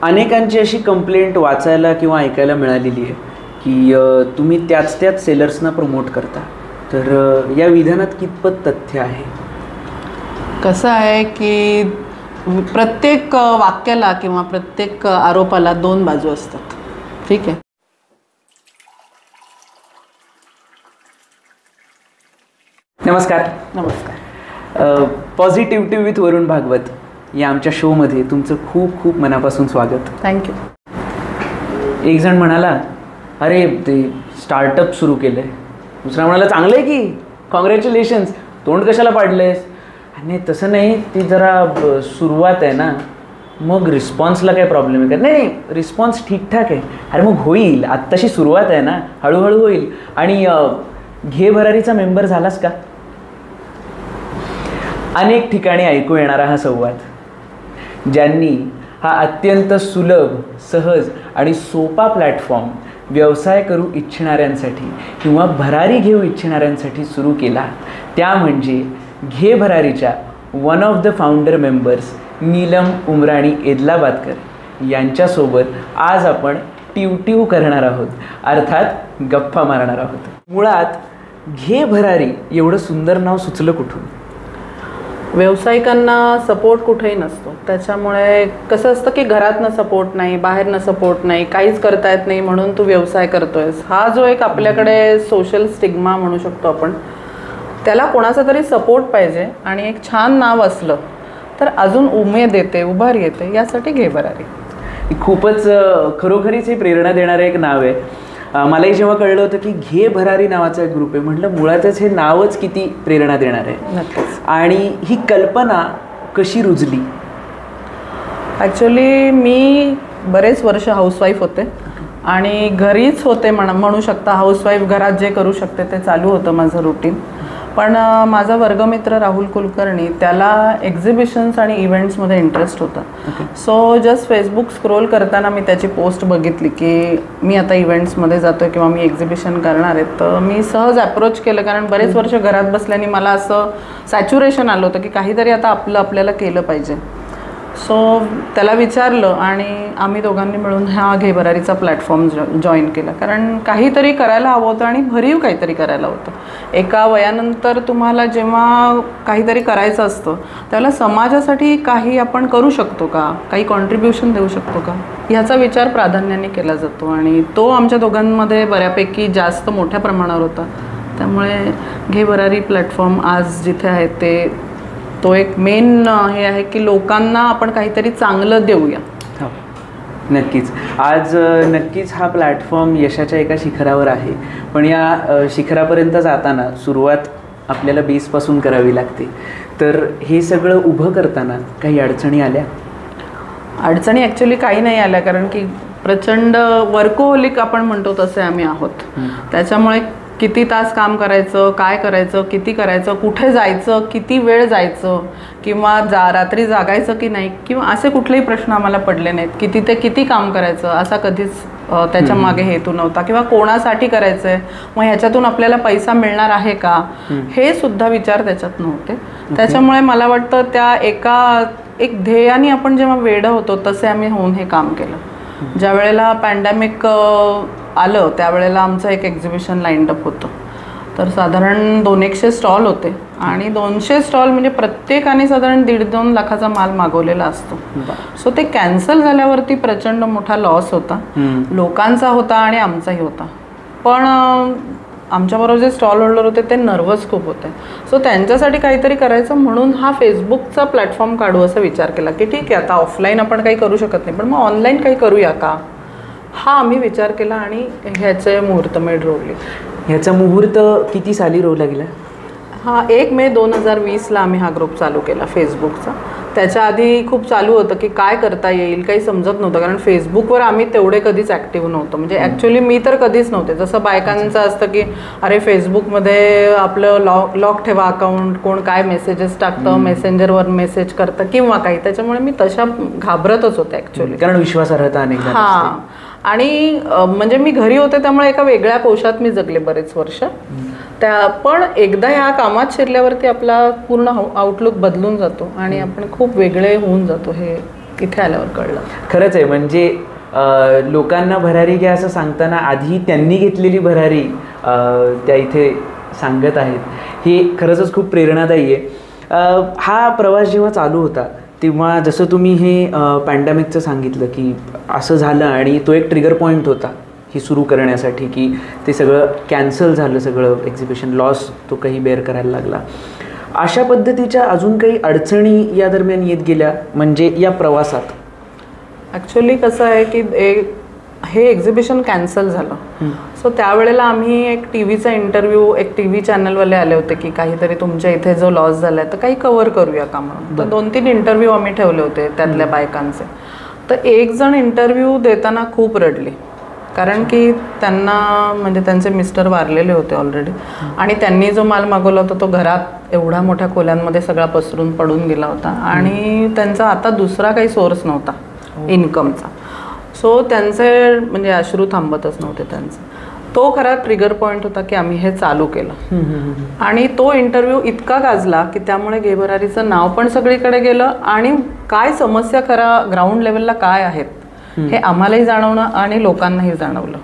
अनेकांची अशी कंप्लेंट वाचायला किंवा ऐकायला मिळालेली आहे की तुम्ही त्याच सेलर्सना प्रमोट करता, तर या विधानात कितपत तथ्य आहे? कसं आहे की प्रत्येक वाक्याला किंवा प्रत्येक आरोपाला दोन बाजू असतात. ठीक आहे. नमस्कार. नमस्कार. पॉझिटिव्हिटी विथ वरुण भागवत या आमच्या शोमध्ये तुमचं खूप खूप मनापासून स्वागत. थँक्यू. एक जण म्हणाला, अरे ते स्टार्टअप सुरू केलं आहे. दुसरा म्हणाला, चांगलं आहे की, कॉंग्रॅच्युलेशन्स, तोंड कशाला पाडलंयस? आणि तसं नाही, ती जरा सुरुवात आहे ना, मग रिस्पॉन्सला काय प्रॉब्लेम आहे का? नाही, रिस्पॉन्स ठीकठाक आहे. अरे मग होईल, आत्ताशी सुरुवात आहे ना, हळूहळू होईल. आणि घे भरारीचा मेंबर झालास का? अनेक ठिकाणी ऐकू येणारा हा संवाद, ज्यांनी हा अत्यंत सुलभ, सहज आणि सोपा प्लॅटफॉर्म व्यवसाय करू इच्छिणाऱ्यांसाठी किंवा भरारी घेऊ इच्छिणाऱ्यांसाठी सुरू केला, त्या म्हणजे घे भरारीच्या one of the founder members Neelam Umrani Edlabadkar यांच्यासोबत आज आपण टिवटिव करणार आहोत, अर्थात गप्पा मारणार आहोत. मुळात घे भरारी एवढं सुंदर नाव सुचलं कुठून? व्यावसायिकांना सपोर्ट कुठेही नसतो. त्याच्यामुळे कसं असतं की घरातनं सपोर्ट नाही, बाहेरनं सपोर्ट नाही, काहीच करता येत नाही म्हणून तू व्यवसाय करतोयस, हा जो एक आपल्याकडे सोशल स्टिग्मा म्हणू शकतो आपण, त्याला कोणाचा तरी सपोर्ट पाहिजे आणि एक छान नाव असलं तर अजून उमेद येते, उभारी येते. यासाठी घे भरारी खूपच खरोखरीच हे प्रेरणा देणारं एक नाव आहे. मलाही जेव्हा कळलं होतं की घे भरारी नावाचा एक ग्रुप आहे, म्हटलं मुळातच हे नावच किती प्रेरणा देणार आहे. नक्कीच. आणि ही कल्पना कशी रुजली? ॲक्च्युली मी बरेच वर्ष हाऊसवाईफ होते आणि घरीच होते म्हणू शकता. हाऊसवाईफ घरात जे करू शकते ते चालू होतं माझं रुटीन. पण माझा वर्गमित्र राहुल कुलकर्णी, त्याला एक्झिबिशन्स आणि इव्हेंट्समध्ये इंटरेस्ट होता. सो जस्ट फेसबुक स्क्रोल करताना मी त्याची पोस्ट बघितली की मी आता इव्हेंट्समध्ये जातो किंवा मी एक्झिबिशन करणार आहे. तर मी सहज अप्रोच केलं, कारण बरेच वर्ष घरात बसल्याने मला असं सॅच्युरेशन आलं होतं की काहीतरी आता आपल्याला केलं पाहिजे. सो त्याला विचारलं आणि आम्ही दोघांनी मिळून हा घे भरारीचा प्लॅटफॉर्म जॉईन केला. कारण काहीतरी करायला हवं होतं आणि भरीव काहीतरी करायला होतं. एका वयानंतर तुम्हाला जेव्हा काहीतरी करायचं असतं त्याला समाजासाठी काही आपण करू शकतो का, काही कॉन्ट्रीब्युशन देऊ शकतो का, ह्याचा विचार प्राधान्याने केला जातो आणि तो आमच्या दोघांमध्ये बऱ्यापैकी जास्त मोठ्या प्रमाणावर होता. त्यामुळे घे भरारी प्लॅटफॉर्म आज जिथे आहे तो एक मेन हे आहे की लोकांना आपण काहीतरी चांगलं देऊया. नक्कीच. आज नक्कीच हा प्लॅटफॉर्म यशाच्या एका शिखरावर आहे, पण या शिखरापर्यंत जाताना सुरुवात आपल्याला बेसपासून करावी लागते. तर हे सगळं उभं करताना काही अडचणी आल्या? अडचणी ॲक्च्युली काही नाही आल्या, कारण की प्रचंड वर्कोहोलिक आपण म्हणतो तसे आम्ही आहोत. त्याच्यामुळे किती तास काम करायचं, काय करायचं, किती करायचं, कुठे जायचं, किती वेळ जायचं, किंवा रात्री जागायचं की नाही, किंवा असे कुठलेही प्रश्न आम्हाला पडले नाहीत की तिथे किती काम करायचं असा कधीच त्याच्या मागे हेतू नव्हता, किंवा कोणासाठी करायचं आहे, मग ह्याच्यातून आपल्याला पैसा मिळणार आहे का, हे सुद्धा विचार त्याच्यात नव्हते. त्याच्यामुळे मला वाटतं त्या एक ध्येयाने आपण जेव्हा वेडं होतो तसे आम्ही होऊन हे काम केलं. ज्या वेळेला पॅन्डेमिक आलं त्यावेळेला आमचं एक एक्झिबिशन लाईंड अप होतं. तर साधारण 200 स्टॉल होते आणि 200 स्टॉल म्हणजे प्रत्येकाने साधारण 1.5-2 लाखाचा माल मागवलेला असतो. सो ते कॅन्सल झाल्यावरती प्रचंड मोठा लॉस होता, लोकांचा होता आणि आमचाही होता. पण आमच्याबरोबर जे स्टॉल होल्डर होते ते नर्वस खूप होते. सो त्यांच्यासाठी काहीतरी करायचं म्हणून हा फेसबुकचा प्लॅटफॉर्म काढू असा विचार केला की ठीक आहे, आता ऑफलाईन आपण काही करू शकत नाही, पण मग ऑनलाईन काही करूया का, हा आम्ही विचार केला आणि ह्याचे मुहूर्तमेढ रोवली. ह्याचा मुहूर्त किती साली रोवला गेला? हा 1 मे 2020ला आम्ही हा ग्रुप चालू केला फेसबुकचा. त्याच्या आधी खूप चालू होतं की काय करता येईल, काही समजत नव्हतं, कारण फेसबुकवर आम्ही तेवढे कधीच ॲक्टिव्ह नव्हतो. म्हणजे ॲक्च्युली मी तर कधीच नव्हते. जसं बायकांचं असतं की अरे फेसबुकमध्ये आपलं लॉक ठेवा अकाउंट, कोण काय मेसेजेस टाकतं, मेसेंजरवर मेसेज करतं किंवा काही, त्याच्यामुळे मी तशा घाबरतच होते ॲक्च्युली, कारण विश्वासार्हता अनेक. हां. आणि म्हणजे मी घरी होते त्यामुळे एका वेगळ्या पोशात मी जगले बरेच वर्ष. पण एकदा ह्या कामात शिरल्यावरती आपला पूर्ण आउटलुक बदलून जातो आणि आपण खूप वेगळे होऊन जातो. हे इथे आल्यावर कळलं. खरंच आहे. म्हणजे लोकांना भरारी घ्या असं सांगताना आधी त्यांनी घेतलेली भरारी त्या इथे सांगत आहेत. हे खरंच खूप प्रेरणादायी आहे. हा प्रवास जेव्हा चालू होता तेव्हा जसं तुम्ही हे पॅन्डेमिकचं सांगितलं की असं झालं आणि तो एक ट्रिगर पॉईंट होता ही सुरू करण्यासाठी, की ते सगळं कॅन्सल झालं, सगळं एक्झिबिशन लॉस तो काही बेअर करायला लागला. अशा पद्धतीच्या अजून काही अडचणी या दरम्यान येत गेल्या म्हणजे या प्रवासात? ॲक्च्युली कसं आहे की हे एक्झिबिशन कॅन्सल झालं. सो त्यावेळेला आम्ही एक टी व्हीचा इंटरव्ह्यू, एक टी व्ही चॅनलवाले आले होते की काहीतरी तुमच्या इथे जो लॉस झाला आहे तर काही कव्हर करूया का म्हणून. तर 2-3 इंटरव्ह्यू आम्ही ठेवले होते त्यातल्या बायकांचे. तर एक जण इंटरव्ह्यू देताना खूप रडली, कारण की त्यांना म्हणजे त्यांचे मिस्टर वारलेले होते ऑलरेडी आणि त्यांनी जो माल मागवला होता तो घरात एवढ्या मोठ्या खोल्यांमध्ये सगळा पसरून पडून गेला होता आणि त्यांचा आता दुसरा काही सोर्स नव्हता इन्कमचा. सो त्यांचे म्हणजे अश्रू थांबतच नव्हते त्यांचे. तो खरा ट्रिगर पॉईंट होता की आम्ही हे चालू केलं. आणि तो इंटरव्ह्यू इतका गाजला की त्यामुळे घे भरारीचं नाव पण सगळीकडे गेलं आणि काय समस्या खरा ग्राउंड लेवलला काय आहेत हे आम्हालाही जाणवणं आणि लोकांनाही जाणवलं.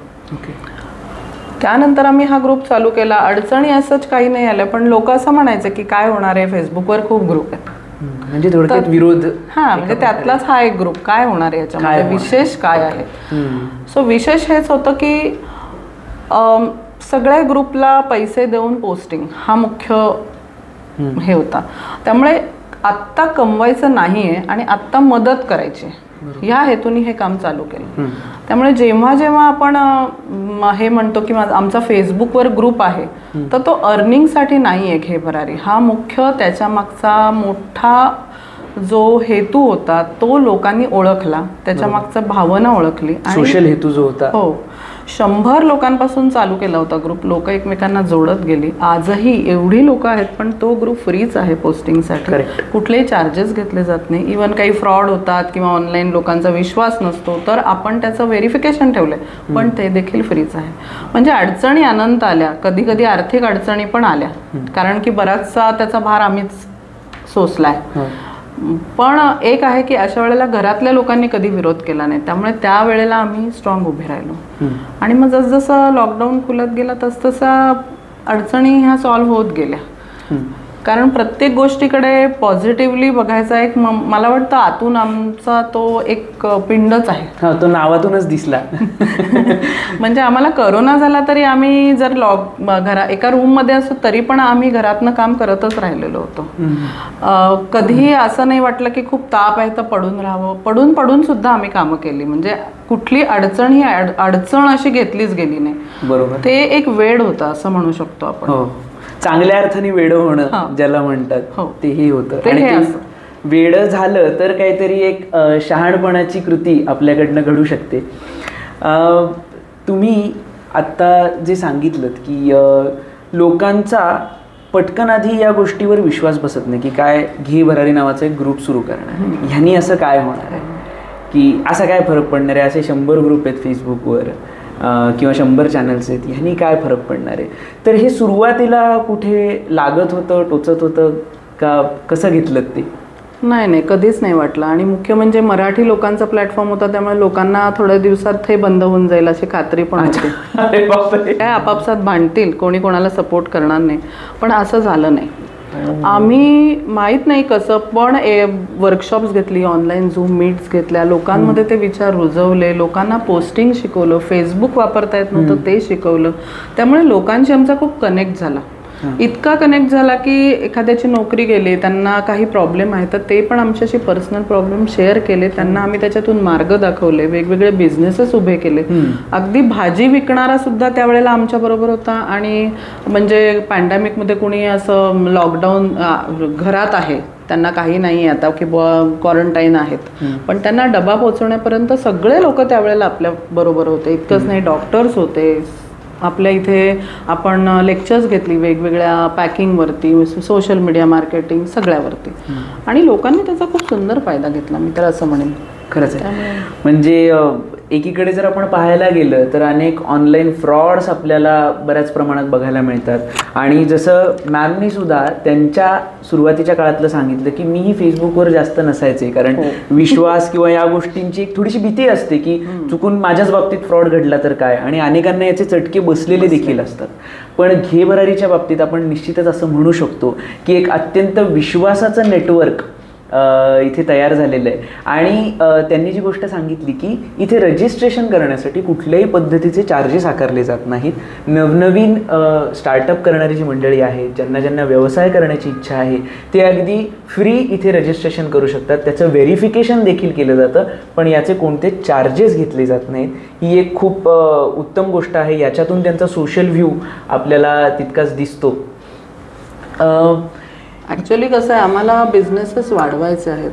त्यानंतर आम्ही हा ग्रुप चालू केला. अडचणी असंच काही नाही आल्या, पण लोक असं म्हणायचे की काय होणार आहे, फेसबुकवर खूप ग्रुप आहेत म्हणजे थोडक्यात विरोध. म्हणजे त्यातलाच हा एक ग्रुप, काय होणार आहे याच्यामध्ये, विशेष काय आहे. सो विशेष हेच होतं की सगळ्या ग्रुपला पैसे देऊन पोस्टिंग हा मुख्य हे होता. त्यामुळे आत्ता कमवायचं नाही आहे आणि आत्ता मदत करायची, ह्या हेतूने हे काम चालू केलं. त्यामुळे जेव्हा जेव्हा आपण हे म्हणतो की आमचा फेसबुकवर ग्रुप आहे तर तो अर्निंगसाठी नाही आहे घे भरारी. हा मुख्य त्याच्या मागचा मोठा जो हेतू होता तो लोकांनी ओळखला, त्याच्या मागचा भावना ओळखली. सोशल हेतू जो होता. हो, 100 लोकांपासून चालू केला होता ग्रुप. लोक एकमेकांना जोडत गेली. आजही एवढी लोक आहेत पण तो ग्रुप फ्रीच आहे पोस्टिंगसाठी. कुठलेही चार्जेस घेतले जात नाही. इवन काही फ्रॉड होतात किंवा ऑनलाईन लोकांचा विश्वास नसतो तर आपण त्याचं व्हेरिफिकेशन ठेवलंय पण ते देखील फ्रीच आहे. म्हणजे अडचणी अनंत आल्या, कधी कधी आर्थिक अडचणी पण आल्या, कारण की बराचसा त्याचा भार आम्हीच सोसलाय. पण एक आहे की अशा वेळेला घरातल्या लोकांनी कधी विरोध केला नाही, त्यामुळे त्या वेळेला आम्ही स्ट्रॉंग उभे राहिलो. आणि मग जसजसं लॉकडाऊन खुलत गेला तसतसा अडचणी ह्या सॉल्व्ह होत गेल्या. कारण प्रत्येक गोष्टीकडे पॉझिटिव्हली बघायचा एक मला वाटतं आतून आमचा तो एक पिंडच आहे. तो नावातूनच दिसला. म्हणजे आम्हाला करोना झाला तरी आम्ही जर एका रूममध्ये असो तरी पण आम्ही घरातनं काम करतच राहिलेलो होतो. कधीही असं नाही वाटलं की खूप ताप आहे तर पडून राहावं. पडून पडून सुद्धा आम्ही कामं केली. म्हणजे कुठली अडचण ही अडचण अशी घेतलीच गेली नाही. बरोबर. ते एक वेड होतं असं म्हणू शकतो आपण. चांगल्या अर्थाने वेड होणं ज्याला म्हणतात तेही होतं. आणि वेड झालं तर काहीतरी एक शहाणपणाची कृती आपल्याकडनं घडू शकते. तुम्ही आत्ता जे सांगितलं की लोकांचा पटकन आधी या गोष्टीवर विश्वास बसत नाही की काय घे भरारी नावाचा एक ग्रुप सुरू करणार, ह्यानी असं काय होणार आहे, की असा काय फरक पडणार आहे, असे 100 ग्रुप आहेत फेसबुकवर किंवा 100 चॅनल्स आहेत, ह्यानी काय फरक पडणार आहे. तर हे सुरुवातीला कुठे लागत होतं, टोचत होतं का, कसं घेतलं ते? नाही, कधीच नाही वाटलं. आणि मुख्य म्हणजे मराठी लोकांचा प्लॅटफॉर्म होता त्यामुळे लोकांना थोड्या दिवसात हे बंद होऊन जाईल अशी खात्री पण होती. काय आपापसात भांडतील, कोणी कोणाला सपोर्ट करणार नाही, पण असं झालं नाही. आम्ही माहीत नाही कसं पण वर्कशॉप्स घेतली, ऑनलाईन झूम मीट्स घेतल्या, लोकांमध्ये ते विचार रुजवले, लोकांना पोस्टिंग शिकवलं, फेसबुक वापरता येत नव्हतं ते शिकवलं. त्यामुळे लोकांशी आमचा खूप कनेक्ट झाला. इतका कनेक्ट झाला की एखाद्याची नोकरी गेली, त्यांना काही प्रॉब्लेम आहे तर ते पण आमच्याशी पर्सनल प्रॉब्लेम शेअर केले, त्यांना आम्ही त्याच्यातून मार्ग दाखवले, वेगवेगळे बिझनेसेस उभे केले. अगदी भाजी विकणारा सुद्धा त्यावेळेला आमच्या बरोबर होता. आणि म्हणजे पॅन्डेमिकमध्ये कोणी असं लॉकडाऊन घरात आहे, त्यांना काही नाही आता की क्वारंटाईन आहेत, पण त्यांना डबा पोहोचवण्यापर्यंत सगळे लोक त्यावेळेला आपल्या बरोबर होते. इतकंच नाही, डॉक्टर्स होते आपल्या इथे. आपण लेक्चर्स घेतली वेगवेगळ्या पॅकिंगवरती, सोशल मीडिया मार्केटिंग सगळ्यावरती, आणि लोकांनी त्याचा खूप सुंदर फायदा घेतला, मी तर असं म्हणेन. खरंच आहे. म्हणजे एकीकडे जर आपण पाहायला गेलं तर अनेक ऑनलाईन फ्रॉड्स आपल्याला बऱ्याच प्रमाणात बघायला मिळतात आणि जसं मॅमनी सुद्धा त्यांच्या सुरुवातीच्या काळातलं सांगितलं की मीही फेसबुकवर जास्त नसायचे, कारण विश्वास किंवा या गोष्टींची एक थोडीशी भीती असते की चुकून माझ्याच बाबतीत फ्रॉड घडला तर काय, आणि अनेकांना याचे चटके बसलेले देखील असतात. पण घे भरारीच्या बाबतीत आपण निश्चितच असं म्हणू शकतो की एक अत्यंत विश्वासाचं नेटवर्क इथे तयार झालेलं आहे. आणि त्यांनी जी गोष्ट सांगितली की इथे रजिस्ट्रेशन करण्यासाठी कुठल्याही पद्धतीचे चार्जेस आकारले जात नाहीत. नवनवीन स्टार्टअप करणारी जी मंडळी आहेत, ज्यांना व्यवसाय करण्याची इच्छा आहे, ते अगदी फ्री इथे रजिस्ट्रेशन करू शकतात. त्याचं व्हेरिफिकेशन देखील केलं जातं, पण याचे कोणते चार्जेस घेतले जात नाहीत. ही एक खूप उत्तम गोष्ट आहे. याच्यातून त्यांचा सोशल व्ह्यू आपल्याला तितकाच दिसतो. ॲक्च्युली कसं आहे, आम्हाला बिझनेसेस वाढवायचे आहेत.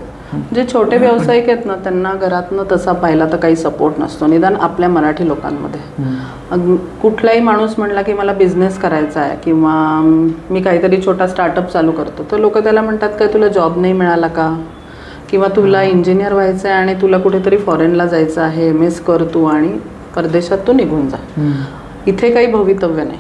जे छोटे व्यावसायिक आहेत ना, त्यांना घरातनं तसा पाहिला तर काही सपोर्ट नसतो, निदान आपल्या मराठी लोकांमध्ये. कुठलाही माणूस म्हणला की मला बिझनेस करायचा आहे किंवा मी काहीतरी छोटा स्टार्टअप चालू करतो, तर लोक त्याला म्हणतात काय तुला जॉब नाही मिळाला का, किंवा तुला इंजिनियर व्हायचं आहे आणि तुला कुठेतरी फॉरेनला जायचं आहे, MS कर तू आणि परदेशात तू निघून जा, इथे काही भवितव्य नाही,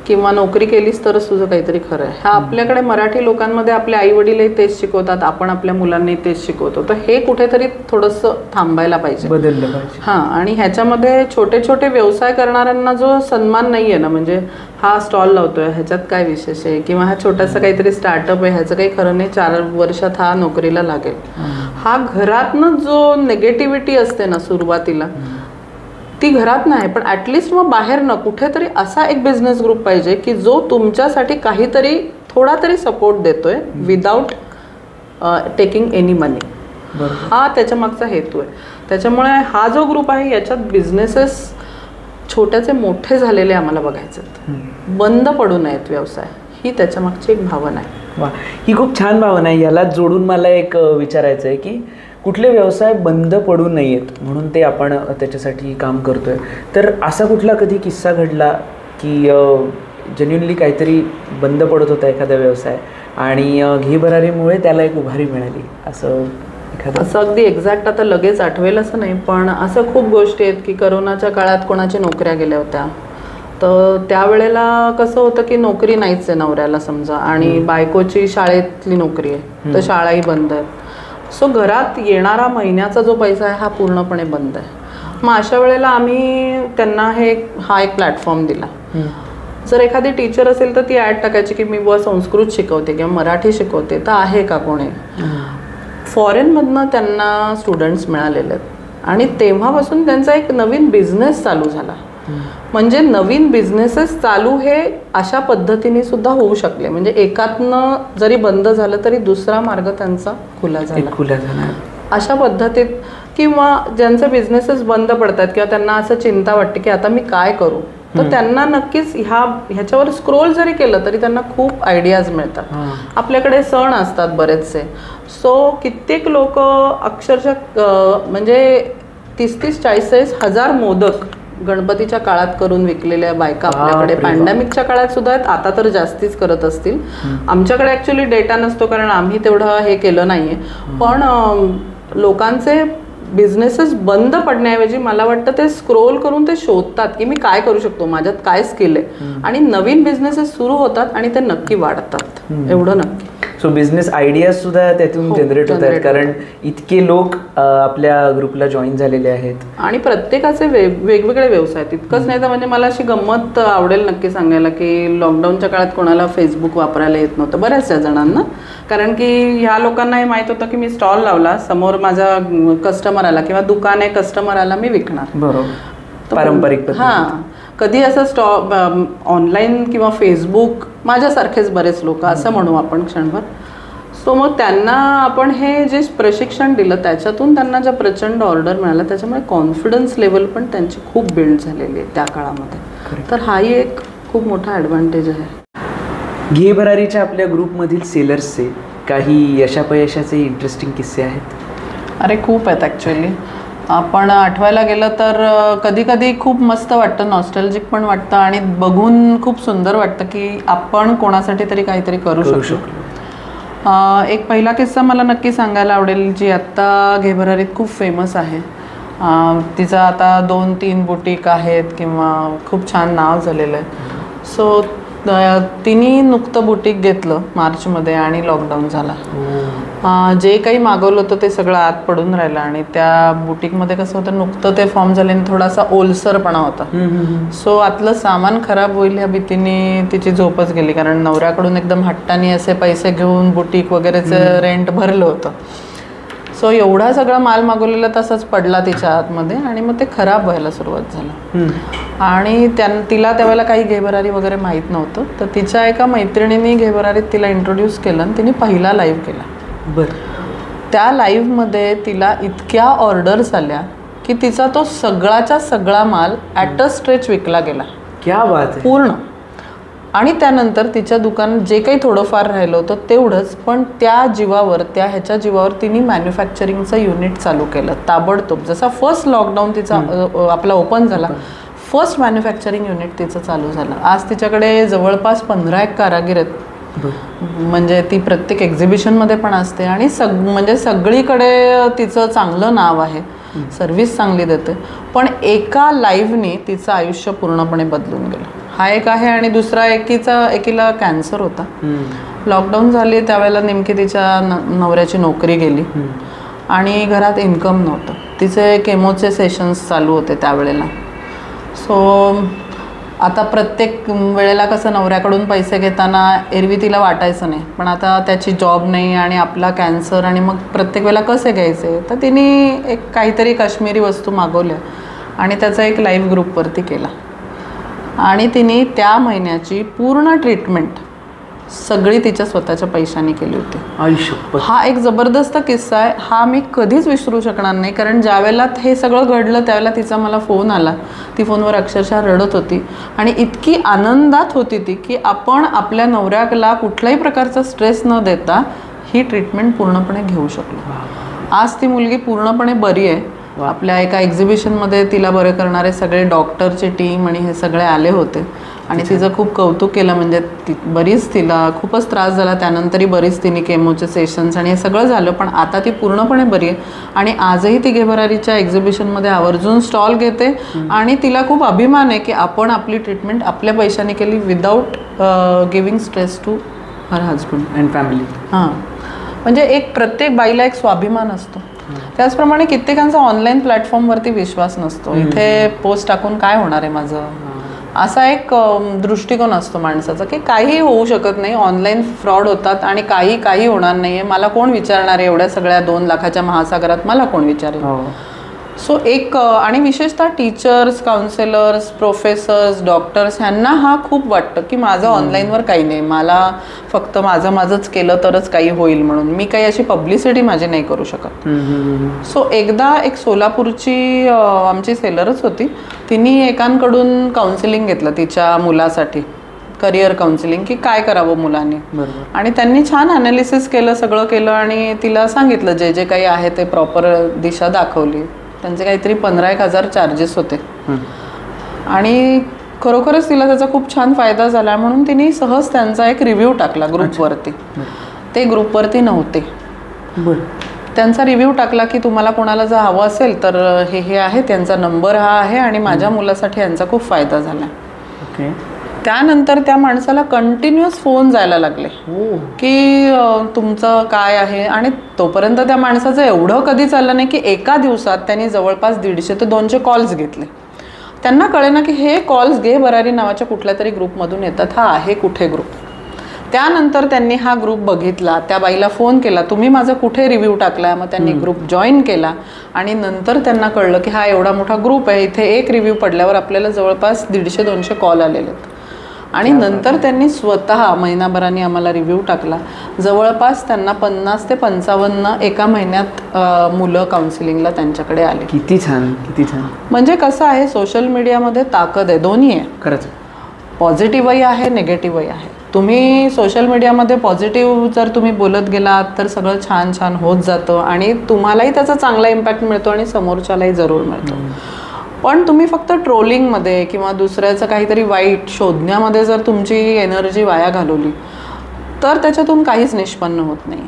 किंवा नोकरी केलीस तरच तुझं काहीतरी खरं आहे. हा आपल्याकडे मराठी लोकांमध्ये आपले आई वडीलही तेच शिकवतात, आपण आपल्या मुलांनाही तेच शिकवतो. तर हे कुठेतरी थोडंसं थांबायला पाहिजे, बदललं पाहिजे. हां, आणि ह्याच्यामध्ये छोटे छोटे व्यवसाय करणाऱ्यांना जो सन्मान नाही आहे ना, म्हणजे हा स्टॉल लावतोय ह्याच्यात काय विशेष आहे, किंवा हा छोटासा काहीतरी स्टार्टअप आहे ह्याचं काही खरं नाही, 4 वर्षात हा नोकरीला लागेल, हा घरातनं जो नेगेटिव्हिटी असते ना सुरुवातीला, ती घरात नाही, पण ॲटलिस्ट मग बाहेर न कुठेतरी असा एक बिझनेस ग्रुप पाहिजे की जो तुमच्यासाठी काहीतरी थोडा तरी सपोर्ट देतोय विदाउट टेकिंग एनी मनी. हा त्याच्या मागचा हेतू आहे. त्याच्यामुळे हा जो ग्रुप आहे याच्यात बिझनेसेस छोट्याचे मोठे झालेले आम्हाला बघायचे आहेत, बंद पडू नयेत व्यवसाय, ही त्याच्या मागची एक भावना आहे. वा, ही खूप छान भावना आहे. याला जोडून मला एक विचारायचं आहे की कुठले व्यवसाय बंद पडू नयेत म्हणून ते आपण त्याच्यासाठी काम करतोय. तर असा कुठला कधी किस्सा घडला की जेन्युइनली काहीतरी बंद पडत होता एखादा व्यवसाय आणि घे भरारीमुळे त्याला एक उभारी मिळाली, असं एखादं? असं अगदी एक्झॅक्ट आता लगेच आठवेल असं नाही, पण असं खूप गोष्टी आहेत की करोनाच्या काळात कोणाच्या नोकऱ्या गेल्या होत्या, तर त्यावेळेला कसं होतं की नोकरी नाहीच आहे नवऱ्याला समजा, आणि बायकोची शाळेतली नोकरी आहे तर शाळाही बंद आहेत. सो घरात येणारा महिन्याचा जो पैसा आहे हा पूर्णपणे बंद आहे. मग अशा वेळेला आम्ही त्यांना हा एक प्लॅटफॉर्म दिला. जर एखादी टीचर असेल तर ती ॲड टाकायची की मी संस्कृत शिकवते किंवा मराठी शिकवते, तर आहे का कोणी. फॉरेनमधनं त्यांना स्टुडंट्स मिळालेले आहेत आणि तेव्हापासून त्यांचा एक नवीन बिझनेस चालू झाला. म्हणजे नवीन बिझनेसेस चालू हे अशा पद्धतीने सुद्धा होऊ शकले, म्हणजे एकातनं जरी बंद झालं तरी दुसरा मार्ग त्यांचा खुला झाला अशा पद्धतीत. किंवा ज्यांचे बिझनेसेस बंद पडतात किंवा त्यांना असं चिंता वाटते की आता मी काय करू, तर त्यांना नक्कीच ह्याच्यावर स्क्रोल जरी केलं तरी त्यांना खूप आयडियाज मिळतात. आपल्याकडे सण असतात बरेचसे, सो कित्येक लोक अक्षरशः म्हणजे 30-40 हजार मोदक गणपतीच्या काळात करून विकलेल्या बायका आपल्याकडे पॅन्डेमिकच्या काळात सुद्धा आहेत, आता तर जास्तीच करत असतील. आमच्याकडे ॲक्च्युली डेटा नसतो कारण आम्ही तेवढं हे केलं नाहीये, पण लोकांचे बिझनेसेस बंद पडण्याऐवजी मला वाटतं ते स्क्रोल करून ते शोधतात की मी काय करू शकतो, माझ्यात काय स्किल आहे, आणि नवीन बिझनेसेस सुरू होतात आणि ते नक्की वाढतात, एवढं नक्की. सो बिझनेस आयडियाज सुद्धा त्यातून जनरेट होत आहेत, कारण इतके लोक आपल्या ग्रुपला जॉईन झालेले आहेत आणि प्रत्येकाचे वेगवेगळे व्यवसाय आहेत. इतकंच नाही तर म्हणजे मला अशी गंमत आवडेल नक्की सांगायला की लॉकडाऊनच्या काळात कोणाला फेसबुक वापरायला येत नव्हतं बऱ्याचशा जणांना, कारण की ह्या लोकांना हे माहीत होतं की मी स्टॉल लावला, समोर माझा कस्टमर आला किंवा दुकान आहे, कस्टमर आला, मी विकणार. बरोबर, पारंपरिक. हां, कधी असं ऑनलाईन किंवा फेसबुक, माझ्यासारखेच बरेच लोक असं म्हणू आपण क्षणभर. सो मग त्यांना आपण हे जे प्रशिक्षण दिलं त्याच्यातून त्यांना ज्या प्रचंड ऑर्डर मिळाला, त्याच्यामुळे कॉन्फिडन्स लेवल पण त्यांची खूप बिल्ड झालेली आहे त्या काळामध्ये. तर हाही एक खूप मोठा ॲडव्हान्टेज आहे. घे भरारीच्या आपल्या ग्रुपमधील सेलर्सचे काही यशापयशाचे इंटरेस्टिंग किस्से आहेत? अरे खूप आहेत ॲक्च्युली. आपण आठवायला गेलं तर कधी कधी खूप मस्त वाटतं, नॉस्टॅल्जिक पण वाटतं आणि बघून खूप सुंदर वाटतं की आपण कोणासाठी तरी काहीतरी करू शकतो. एक पहिला किस्सा मला नक्की सांगायला आवडेल जी आत्ता घे भरारीत खूप फेमस आहे. तिचं आता 2-3 बुटीक आहेत किंवा खूप छान नाव झालेलं आहे. सो तिने नुकतं बुटीक घेतलं मार्चमध्ये आणि लॉकडाऊन झाला. जे काही मागवलं होतं ते सगळं आत पडून राहिलं आणि त्या बुटीकमध्ये कसं होतं, नुकतं ते फॉर्म झाल्याने थोडासा ओलसरपणा होता. सो आतलं सामान खराब होईल ह्या भीतीने तिची झोपच गेली, कारण नवऱ्याकडून एकदम हट्टाने असे पैसे घेऊन बुटीक वगैरेचं रेंट भरलं होतं. सो एवढा सगळा माल मागवलेला तसाच पडला तिच्या आतमध्ये आणि मग ते खराब व्हायला सुरुवात झालं. आणि तिला त्यावेळेला काही घेभरारी वगैरे माहीत नव्हतं, तर तिच्या एका मैत्रिणीने घेभरारीत तिला इंट्रोड्यूस केलं आणि तिने पहिला लाईव्ह केला. त्या लाईव्हमध्ये तिला इतक्या ऑर्डर्स आल्या की तिचा तो सगळाच्या सगळा माल ॲट अ स्ट्रेच विकला गेला. क्या बात आहे. पूर्ण. आणि त्यानंतर तिच्या दुकानात जे काही थोडंफार राहिलं होतं तेवढंच, पण त्या जीवावर तिने मॅन्युफॅक्चरिंगचं युनिट चालू केलं ताबडतोब. जसा फर्स्ट लॉकडाऊन तिचा आपला ओपन झाला, फर्स्ट मॅन्युफॅक्चरिंग युनिट तिचं चालू झालं. आज तिच्याकडे जवळपास 15 कारागीर आहेत. म्हणजे ती प्रत्येक एक्झिबिशनमध्ये पण असते आणि म्हणजे सगळीकडे तिचं चांगलं नाव आहे, सर्व्हिस चांगली देते. पण एका लाईव्हनी तिचं आयुष्य पूर्णपणे बदलून गेलं. हा एक आहे. आणि दुसरा एकीला कॅन्सर होता. लॉकडाऊन झाली त्यावेळेला नेमकी तिच्या नवऱ्याची नोकरी गेली आणि घरात इन्कम नव्हतं. तिचे केमोचे सेशन्स चालू होते त्यावेळेला. सो आता प्रत्येक वेळेला कसं नवऱ्याकडून पैसे घेताना एरवी तिला वाटायचं नाही, पण आता त्याची जॉब नाही आणि आपला कॅन्सर आणि मग प्रत्येक वेळेला कसे घ्यायचे, तर तिने एक काहीतरी काश्मीरी वस्तू मागवल्या आणि त्याचा एक लाईव्ह ग्रुपवरती केला. आणि तिने त्या महिन्याची पूर्ण ट्रीटमेंट सगळी तिच्या स्वतःच्या पैशाने केली होती. हा एक जबरदस्त किस्सा आहे. हा मी कधीच विसरू शकणार नाही, कारण ज्यावेळेला हे सगळं घडलं त्यावेळेला तिचा मला फोन आला. ती फोनवर अक्षरशः रडत होती आणि इतकी आनंदात होती ती की आपण आपल्या नवऱ्याला कुठल्याही प्रकारचा स्ट्रेस न देता ही ट्रीटमेंट पूर्णपणे घेऊ शकलो. आज ती मुलगी पूर्णपणे बरी आहे. आपल्या एका एक्झिबिशनमध्ये तिला बरे करणारे सगळे डॉक्टरची टीम आणि हे सगळे आले होते आणि तिचं खूप कौतुक केलं. म्हणजे बरीच तिला खूपच त्रास झाला, त्यानंतरही बरीच तिने केमोचे सेशन्स आणि हे सगळं झालं, पण आता ती पूर्णपणे बरी आहे. आणि आजही ती घेभरारीच्या एक्झिबिशनमध्ये आवर्जून स्टॉल घेते आणि तिला खूप अभिमान आहे की आपण आपली ट्रीटमेंट आपल्या पैशाने केली without giving stress to her husband and family. म्हणजे एक प्रत्येक बाईला एक स्वाभिमान असतो. त्याचप्रमाणे कित्येकांचा ऑनलाईन प्लॅटफॉर्मवरती विश्वास नसतो. इथे पोस्ट टाकून काय होणार आहे माझं, असा एक दृष्टिकोन असतो माणसाचा की काही होऊ शकत नाही, ऑनलाईन फ्रॉड होतात आणि काही होणार नाही आहे, मला कोण विचारणार आहे, एवढ्या सगळ्या 2 लाखाच्या महासागरात मला कोण विचारेल. सो एक आणि विशेषतः टीचर्स, काउन्सिलर्स, प्रोफेसर्स, डॉक्टर्स ह्यांना हा खूप वाटतं की माझं ऑनलाईनवर काही नाही, मला फक्त माझंच केलं तरच काही होईल म्हणून, मी काही अशी पब्लिसिटी माझी नाही करू शकत. सो एकदा एक सोलापूरची आमची सेलरच होती, तिने एकांकडून काउन्सिलिंग घेतलं तिच्या मुलासाठी, करिअर काउन्सिलिंग, की काय करावं मुलांनी. आणि त्यांनी छान अनालिसिस केलं, सगळं केलं आणि तिला सांगितलं जे काही आहे ते प्रॉपर दिशा दाखवली. त्यांचे काहीतरी 15,000 चार्जेस होते आणि खरोखरच तिला त्याचा खूप छान फायदा झाला. म्हणून तिने सहज त्यांचा एक रिव्ह्यू टाकला ग्रुपवरती. ते ग्रुपवरती नव्हते, त्यांचा रिव्ह्यू टाकला की तुम्हाला कोणाला जर हवं असेल तर हे आहे, त्यांचा नंबर हा आहे आणि माझ्या मुलासाठी यांचा खूप फायदा झाला. त्यानंतर त्या माणसाला कंटिन्युअस फोन जायला लागले की तुमचं काय आहे. आणि तोपर्यंत त्या माणसाचं एवढं कधी चाललं नाही की एका दिवसात त्यांनी जवळपास 150 ते 200 कॉल्स घेतले. त्यांना कळेना की हे कॉल्स घेभरारी नावाच्या कुठल्या तरी ग्रुपमधून येतात, हा आहे कुठे ग्रुप. त्यानंतर त्यांनी हा ग्रुप बघितला, त्या बाईला फोन केला, तुम्ही माझा कुठे रिव्ह्यू टाकला. मग त्यांनी ग्रुप जॉईन केला आणि नंतर त्यांना कळलं की हा एवढा मोठा ग्रुप आहे, इथे एक रिव्ह्यू पडल्यावर आपल्याला जवळपास 150-200 कॉल आलेले आहेत. आणि नंतर त्यांनी स्वतः महिनाभराने आम्हाला रिव्ह्यू टाकला. जवळपास त्यांना 50 ते 55 एका महिन्यात मुलं काउन्सिलिंगला त्यांच्याकडे आले. किती छान, किती छान. म्हणजे कसं आहे, सोशल मीडियामध्ये ताकद आहे, दोन्ही आहे खरंच. पॉझिटिव्हही आहे, निगेटिव्हही आहे. तुम्ही सोशल मीडियामध्ये पॉझिटिव्ह जर तुम्ही बोलत गेलात तर सगळं छान छान होत जातं आणि तुम्हालाही त्याचा चांगला इम्पॅक्ट मिळतो आणि समोरच्यालाही जरूर मिळतो. पण तुम्ही फक्त ट्रोलिंगमध्ये किंवा दुसऱ्याचं काहीतरी वाईट शोधण्यामध्ये जर तुमची एनर्जी वाया घालवली तर त्याच्यातून काहीच निष्पन्न होत नाही.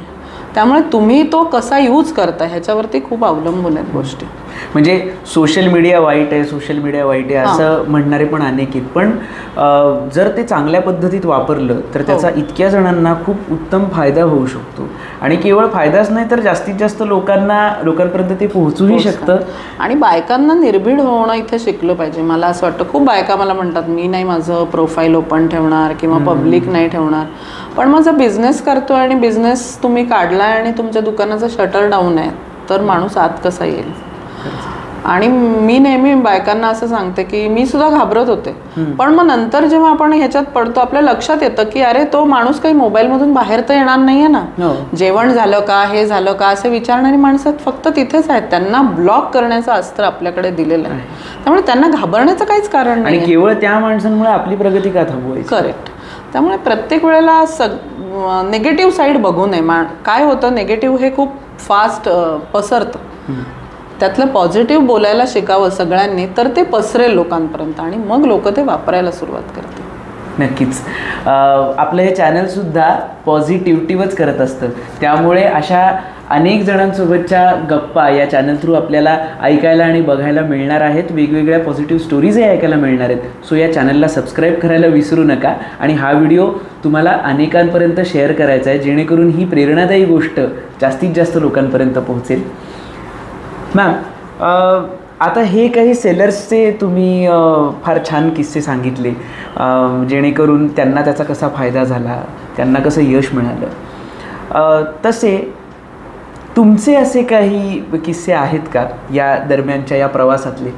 त्यामुळे तुम्ही तो कसा यूज करता ह्याच्यावरती खूप अवलंबून आहेत गोष्टी. म्हणजे सोशल मीडिया वाईट आहे, सोशल मीडिया वाईट आहे असं म्हणणारे पण अनेक आहेत, पण जर ते चांगल्या पद्धतीत वापरलं तर त्याचा इतक्या जणांना खूप उत्तम फायदा होऊ शकतो. आणि केवळ फायदाच नाही तर जास्तीत जास्त लोकांपर्यंत ते पोहोचूही शकतं. आणि बायकांना निर्भीड होणं इथे शिकलं पाहिजे. मला असं वाटतं, खूप बायका मला म्हणतात मी नाही माझं प्रोफाईल ओपन ठेवणार किंवा पब्लिक नाही ठेवणार, पण माझा बिझनेस करतोय आणि बिझनेस तुम्ही काढलाय आणि तुमच्या दुकानाचं शटर डाऊन आहे तर माणूस आत कसा येईल. आणि मी नेहमी बायकांना असं सांगते की मी सुद्धा घाबरत होते, पण मग नंतर जेव्हा आपण ह्याच्यात पडतो आपल्या लक्षात येतं की अरे तो माणूस काही मोबाईलमधून बाहेर तर येणार नाहीये ना, जेवण झालं का, हे झालं का असे विचारणारी माणसं फक्त तिथेच आहेत. त्यांना ब्लॉक करण्याचं अस्त्र आपल्याकडे दिलेलं आहे, त्यामुळे त्यांना घाबरण्याचं काहीच कारण नाही. आणि केवळ त्या माणसांमुळे आपली प्रगती का थांबवायची. करेक्ट. त्यामुळे प्रत्येक वेळेला निगेटिव्ह साईड बघू नये. काय होतं, निगेटिव्ह हे खूप फास्ट पसरतं. त्यातलं पॉझिटिव्ह बोलायला शिकावं सगळ्यांनी, तर ते पसरेल लोकांपर्यंत आणि मग लोक ते वापरायला सुरुवात करतील. नक्कीच. आपलं हे चॅनलसुद्धा पॉझिटिव्हिटीवच करत असतं, त्यामुळे अशा अनेक जणांसोबतच्या गप्पा या चॅनल थ्रू आपल्याला ऐकायला आणि बघायला मिळणार आहेत. वेगवेगळ्या पॉझिटिव्ह स्टोरीजही ऐकायला मिळणार आहेत. सो या चॅनलला सबस्क्राईब करायला विसरू नका आणि हा व्हिडिओ तुम्हाला अनेकांपर्यंत शेअर करायचा आहे, जेणेकरून ही प्रेरणादायी गोष्ट जास्तीत जास्त लोकांपर्यंत पोहोचेल. मॅम, आता हे काही सेलर्सचे तुम्ही फार छान किस्से सांगितले, जेणेकरून त्यांना त्याचा कसा फायदा झाला, त्यांना कसं यश मिळालं. तसे तुमचे असे काही किस्से आहेत का या दरम्यानच्या या प्रवासातले?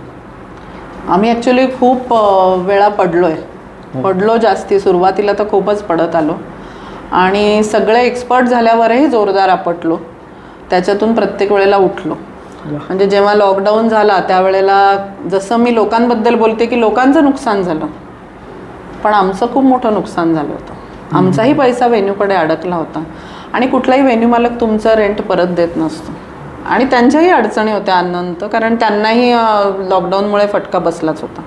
आम्ही ॲक्च्युली खूप वेळा पडलो जास्ती. सुरुवातीला तर खूपच पडत आलो आणि सगळे एक्सपर्ट झाल्यावरही जोरदार आपटलो. त्याच्यातून प्रत्येक वेळेला उठलो. म्हणजे जेव्हा लॉकडाऊन झाला त्यावेळेला जसं मी लोकांबद्दल बोलते की लोकांचं नुकसान झालं, पण आमचं खूप मोठं नुकसान झालं होतं. आमचाही पैसा व्हेन्यूकडे अडकला होता आणि कुठलाही व्हेन्यू मालक तुमचं रेंट परत देत नसतो आणि त्यांच्याही अडचणी होत्या अनंत, कारण त्यांनाही लॉकडाऊनमुळे फटका बसलाच होता.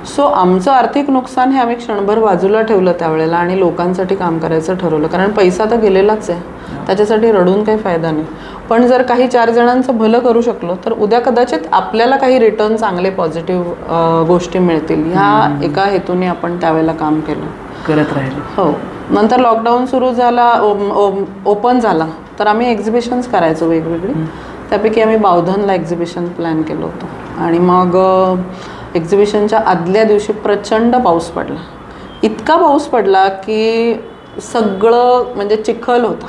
सो आमचं आर्थिक नुकसान हे आम्ही क्षणभर बाजूला ठेवलं त्यावेळेला आणि लोकांसाठी काम करायचं ठरवलं, कारण पैसा तर गेलेलाच आहे, त्याच्यासाठी रडून काही फायदा नाही. पण जर काही 4 जणांचं भलं करू शकलो तर उद्या कदाचित आपल्याला काही रिटर्न चांगले पॉझिटिव्ह गोष्टी मिळतील, ह्या एका हेतूने आपण त्यावेळेला काम केलं, करत राहिलो. हो. नंतर लॉकडाऊन सुरू झाला, ओपन झाला, तर आम्ही एक्झिबिशन्स करायचो वेगवेगळी. त्यापैकी आम्ही बावधनला एक्झिबिशन प्लॅन केलं होतं आणि मग एक्झिबिशनच्या आदल्या दिवशी प्रचंड पाऊस पडला. इतका पाऊस पडला की सगळं म्हणजे चिखल होता,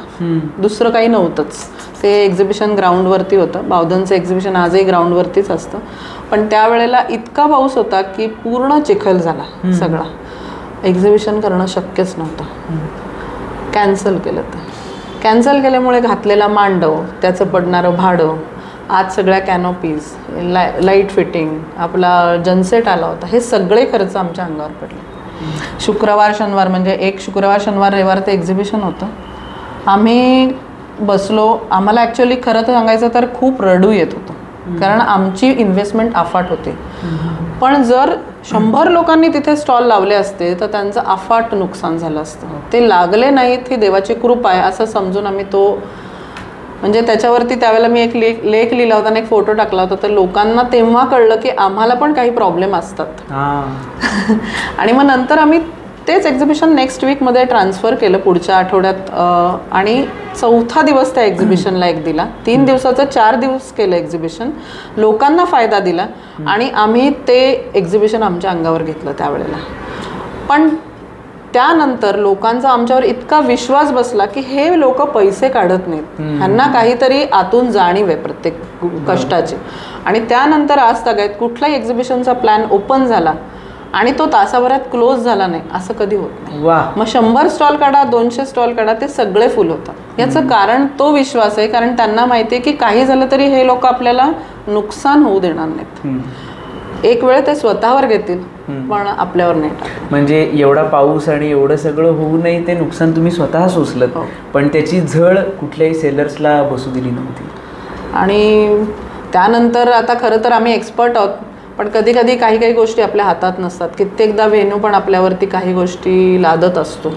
दुसरं काही नव्हतंच. ते एक्झिबिशन ग्राउंडवरती होतं. बावधनचं एक्झिबिशन आजही ग्राउंडवरतीच असतं, पण त्यावेळेला इतका पाऊस होता की पूर्ण चिखल झाला सगळा. एक्झिबिशन करणं शक्यच नव्हतं. कॅन्सल केलं. कॅन्सल केल्यामुळे घातलेला मांडव, त्याचं पडणारं भाडं, आज सगळ्या कॅनोपीज, लाईट फिटिंग, आपला जनसेट आला होता, हे सगळे खर्च आमच्या अंगावर पडले. शुक्रवार शनिवार म्हणजे एक शुक्रवार शनिवार रविवार ते एक्झिबिशन होतं. आम्ही बसलो. आम्हाला ॲक्च्युली खरं तर सांगायचं तर खूप रडू येत होतं, कारण आमची इन्व्हेस्टमेंट अफाट होती. पण जर 100 लोकांनी तिथे स्टॉल लावले असते तर त्यांचं अफाट नुकसान झालं असतं. ते लागले नाहीत ही देवाची कृपा आहे असं समजून आम्ही तो, म्हणजे त्याच्यावरती त्यावेळेला मी एक लेख लिहिला होता आणि एक फोटो टाकला होता, तर लोकांना तेव्हा कळलं की आम्हाला पण काही प्रॉब्लेम असतात. आणि मग नंतर आम्ही तेच एक्झिबिशन नेक्स्ट वीकमध्ये ट्रान्सफर केलं पुढच्या आठवड्यात आणि 4था दिवस त्या एक्झिबिशनला एक दिला. 3 दिवसाचं 4 दिवस केलं एक्झिबिशन. लोकांना फायदा दिला आणि आम्ही ते एक्झिबिशन आमच्या अंगावर घेतलं त्यावेळेला. पण त्यानंतर लोकांचा आमच्यावर इतका विश्वास बसला की हे लोक पैसे काढत नाहीत, ह्यांना काहीतरी आतून जाणीव आहे प्रत्येक कष्टाची. आणि त्यानंतर आज तगायत कुठलाही एक्झिबिशनचा प्लॅन ओपन झाला आणि तो तासाभरात क्लोज झाला नाही असं कधी होत नाही. मग 100 स्टॉल काढा, 200 स्टॉल काढा, ते सगळे फुल होतात. याचं कारण तो विश्वास आहे, कारण त्यांना माहिती आहे की काही झालं तरी हे लोक आपल्याला नुकसान होऊ देणार नाहीत. एक वेळ ते स्वतःवर घेतील पण आपल्यावर नाही. म्हणजे एवढा पाऊस आणि एवढं सगळं होऊ नये ते नुकसान तुम्ही स्वतः सोसलं, पण त्याची झळ कुठल्याही सेलर्सला बसू दिली नव्हती. आणि त्यानंतर आता खरं तर आम्ही एक्सपर्ट आहोत, पण कधी कधी काही काही गोष्टी आपल्या हातात नसतात. कित्येकदा व्हेन्यू पण आपल्यावरती काही गोष्टी लादत असतो.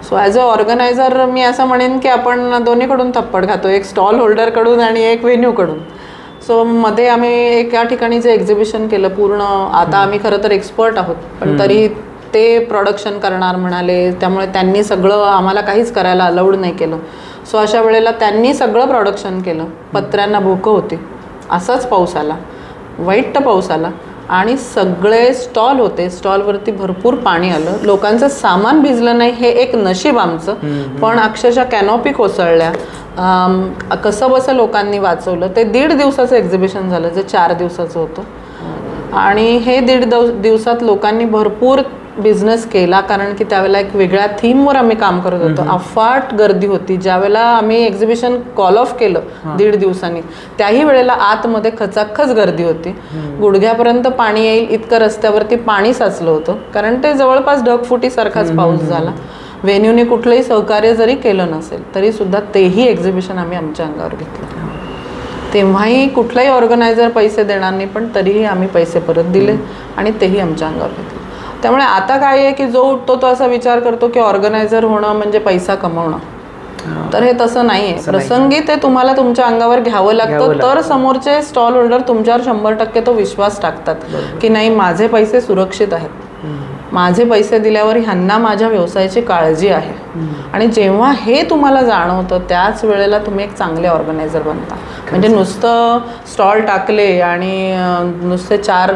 सो ॲज अ ऑर्गनायझर मी असं म्हणेन की आपण दोन्हीकडून थप्पड खातो, एक स्टॉल होल्डरकडून आणि एक व्हेन्यूकडून. सो मध्ये आम्ही एका ठिकाणी जे एक्झिबिशन केलं पूर्ण, आता आम्ही खरं तर एक्सपर्ट आहोत पण तरी ते प्रोडक्शन करणार म्हणाले, त्यामुळे त्यांनी सगळं आम्हाला काहीच करायला अलाउड नाही केलं. सो अशा वेळेला त्यांनी सगळं प्रोडक्शन केलं. पत्र्यांना भोकं होती, असाच पाऊस आला, वाईट पाऊस आला आणि सगळे स्टॉल होते, स्टॉलवरती भरपूर पाणी आलं, लोकांचं सामान भिजलं नाही हे एक नशीब आमचं. पण अक्षरशः कॅनॉपी कोसळल्या, कसं बसं लोकांनी वाचवलं. ते 1.5 दिवसाचं एक्झिबिशन झालं जे 4 दिवसाचं होतं आणि हे 1.5 दिवसात लोकांनी भरपूर बिझनेस केला, कारण की त्यावेळेला एक वेगळ्या थीमवर आम्ही काम करत होतो. अफाट गर्दी होती. ज्यावेळेला आम्ही एक्झिबिशन कॉल ऑफ केलं 1.5 दिवसांनी, त्याही वेळेला आतमध्ये खचाखच गर्दी होती. गुडघ्यापर्यंत पाणी येईल इतकं रस्त्यावरती पाणी साचलं होतं, कारण ते जवळपास ढगफुटीसारखाच पाऊस झाला. व्हेन्यूने कुठलंही सहकार्य जरी केलं नसेल तरी सुद्धा तेही एक्झिबिशन आम्ही आमच्या अंगावर घेतलं. तेव्हाही कुठलाही ऑर्गनायझर पैसे देणार नाही, पण तरीही आम्ही पैसे परत दिले आणि तेही आमच्या अंगावर घेतले. त्यामुळे आता काय आहे की जो उठतो तो असा विचार करतो की ऑर्गनायझर होणं म्हणजे पैसा कमवणं, तर हे तसं नाही आहे. प्रसंगी ते तुम्हाला तुमच्या अंगावर घ्यावं लागतं, तर समोरचे स्टॉल होल्डर तुमच्यावर 100% तो विश्वास टाकतात की नाही माझे पैसे सुरक्षित आहेत, माझे पैसे दिल्यावर ह्यांना माझ्या व्यवसायाची काळजी आहे. आणि जेव्हा हे तुम्हाला जाणवतं त्याच वेळेला तुम्ही एक चांगले ऑर्गनायझर बनता. म्हणजे नुसतं स्टॉल टाकले आणि नुसते 4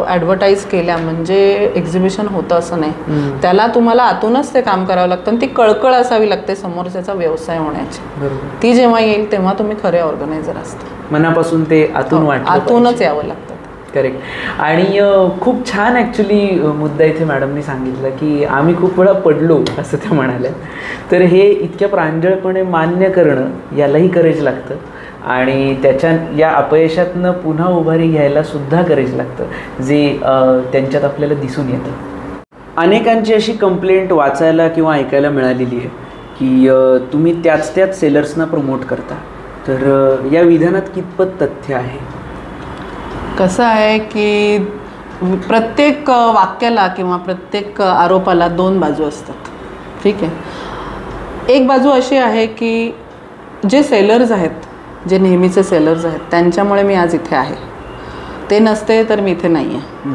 ॲडव्हर्टाईज केल्या म्हणजे एक्झिबिशन होतं असं नाही. त्याला तुम्हाला आतूनच ते काम करावं लागतं आणि ती कळकळ असावी लागते समोरच्याचा व्यवसाय होण्याची. ती जेव्हा येईल तेव्हा तुम्ही खरे ऑर्गनायझर असता. मनापासून ते आतूनच यावं लागतं. करेक्ट. आणि खूप छान ॲक्च्युली मुद्दा इथे मॅडमनी सांगितलं की आम्ही खूप वेळा पडलो असं त्या म्हणाल्या. तर हे इतक्या प्रांजळपणे मान्य करणं यालाही करेज लागतं आणि या अपयशातनं पुन्हा उभारी घ्यायला सुद्धा करेज लागतं, जे त्यांच्यात आपल्याला दिसून येतं. अनेकांची अशी कंप्लेंट वाचायला किंवा ऐकायला मिळालेली आहे की तुम्ही त्याच सेलर्सना प्रमोट करता. तर या विधानात कितपत तथ्य आहे? कसं आहे की प्रत्येक वाक्याला किंवा प्रत्येक आरोपाला 2 बाजू असतात. ठीक आहे. एक बाजू अशी आहे की जे सेलर्स आहेत, जे नेहमीचे सेलर्स आहेत, त्यांच्यामुळे मी आज इथे आहे. ते नसते तर मी इथे नाही आहे.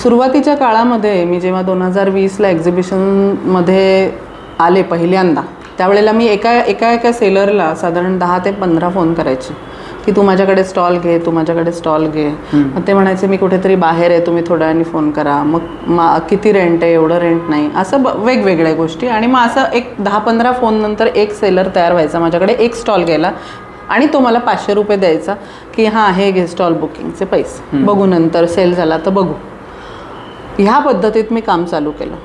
सुरुवातीच्या काळामध्ये मी जेव्हा 2020ला एक्झिबिशनमध्ये आले पहिल्यांदा, त्यावेळेला मी एका सेलरला साधारण 10 ते 15 फोन करायचे की तू माझ्याकडे स्टॉल घे, तू माझ्याकडे स्टॉल घे. मग ते म्हणायचे मी कुठेतरी बाहेर आहे, तुम्ही थोड्या वेळाने फोन करा. मग किती रेंट आहे, एवढं रेंट नाही, असं वेगवेगळ्या गोष्टी. आणि मग असं एक 10-15 फोन नंतर एक सेलर तयार व्हायचा माझ्याकडे एक स्टॉल घ्यायला आणि तो मला 500 रुपये द्यायचा की हां हे घे स्टॉल बुकिंगचे पैसे, बघू नंतर सेल झाला तर बघू. ह्या पद्धतीत मी काम चालू केलं.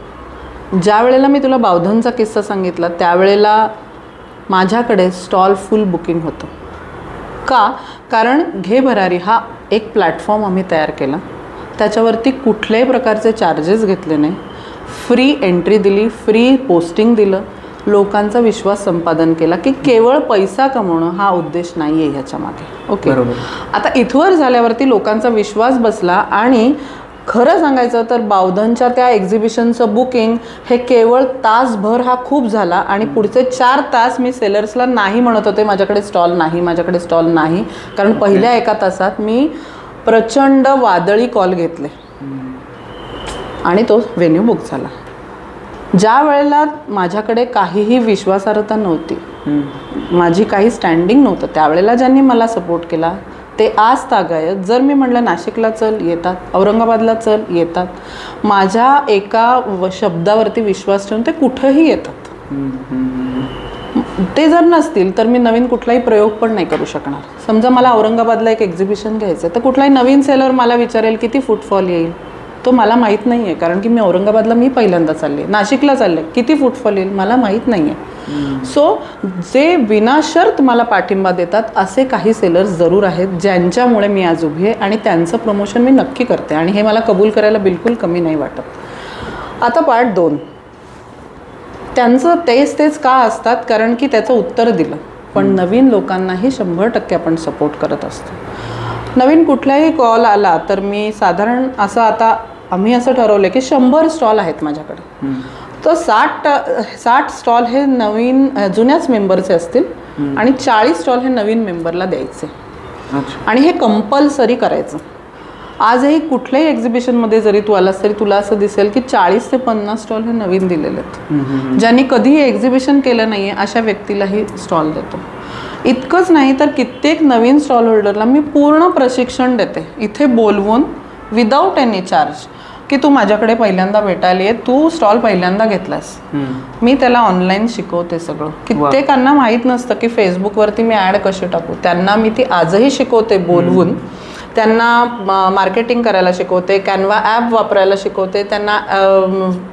ज्या वेळेला मी तुला बावधनचा किस्सा सांगितला त्यावेळेला माझ्याकडे स्टॉल फुल बुकिंग होतं. का? कारण घे भरारी हा एक प्लॅटफॉर्म आम्ही तयार केला, त्याच्यावरती कुठल्याही प्रकारचे चार्जेस घेतले नाही, फ्री एंट्री दिली, फ्री पोस्टिंग दिलं, लोकांचा विश्वास संपादन केला की केवळ पैसा कमवणं हा उद्देश नाही आहे ह्याच्यामागे. ओके. आता इथवर झाल्यावरती लोकांचा विश्वास बसला आणि खरं सांगायचं तर बावधनच्या त्या एक्झिबिशनचं बुकिंग हे केवळ तासभर हा खूप झाला आणि पुढचे 4 तास मी सेलर्सला नाही म्हणत होते माझ्याकडे स्टॉल नाही, माझ्याकडे स्टॉल नाही. कारण पहिल्या 1 तासात मी प्रचंड वादळी कॉल घेतले आणि तो व्हेन्यू बुक झाला. ज्या वेळेला माझ्याकडे काहीही विश्वासार्हता नव्हती, माझी काही स्टँडिंग नव्हतं, त्यावेळेला ज्यांनी मला सपोर्ट केला ते आज तागायत. जर मी म्हटलं नाशिकला चल येतात, औरंगाबादला चल येतात, माझ्या एका शब्दावरती विश्वास ठेवून ते कुठंही येतात. ते जर नसतील तर मी नवीन कुठलाही प्रयोग पण नाही करू शकणार. समजा मला औरंगाबादला एक एक्झिबिशन घ्यायचं तर कुठलाही नवीन सेलर मला विचारेल किती फुटफॉल येईल, तो मला माहीत नाही आहे, कारण की मी औरंगाबादला मी पहिल्यांदा चालले, नाशिकला चालले, किती फुटफॉल येईल मला माहीत नाही आहे. सो जे विनाशर्त मला पाठिंबा देतात असे काही सेलर्स जरूर आहेत ज्यांच्यामुळे मी आज उभी आहे आणि त्यांचं प्रमोशन मी नक्की करते आणि हे मला कबूल करायला बिलकुल कमी नाही वाटत. आता पार्ट 2, त्यांचं तेच का असतात, कारण की त्याचं उत्तर दिलं. पण नवीन लोकांनाही 100% आपण सपोर्ट करत असतो. नवीन कुठलाही कॉल आला तर मी साधारण असं आता आम्ही असं ठरवलं की 100 स्टॉल आहेत माझ्याकडे, तर 60 स्टॉल हे नवीन जुन्याच मेंबरचे असतील आणि 40 स्टॉल हे नवीन मेंबरला द्यायचे. आणि हे कंपल्सरी करायचं. आजही कुठल्याही एक्झिबिशनमध्ये जरी तू आलास तरी तुला असं दिसेल की 40 ते 50 स्टॉल हे नवीन दिलेले आहेत. ज्यांनी कधीही एक्झिबिशन केलं नाही आहे अशा व्यक्तीलाही स्टॉल देतो. इतकंच नाही तर कित्येक नवीन स्टॉल होल्डरला मी पूर्ण प्रशिक्षण देते इथे बोलवून विदाऊट एनी चार्ज, की तू माझ्याकडे पहिल्यांदा भेटायला ये, तू स्टॉल पहिल्यांदा घेतलास. मी त्याला ऑनलाईन शिकवते सगळं. कित्येकांना माहीत नसतं की फेसबुकवरती मी ॲड कशी टाकू. त्यांना मी ती आजही शिकवते बोलवून. त्यांना मार्केटिंग करायला शिकवते, कॅनवा ॲप वापरायला शिकवते, त्यांना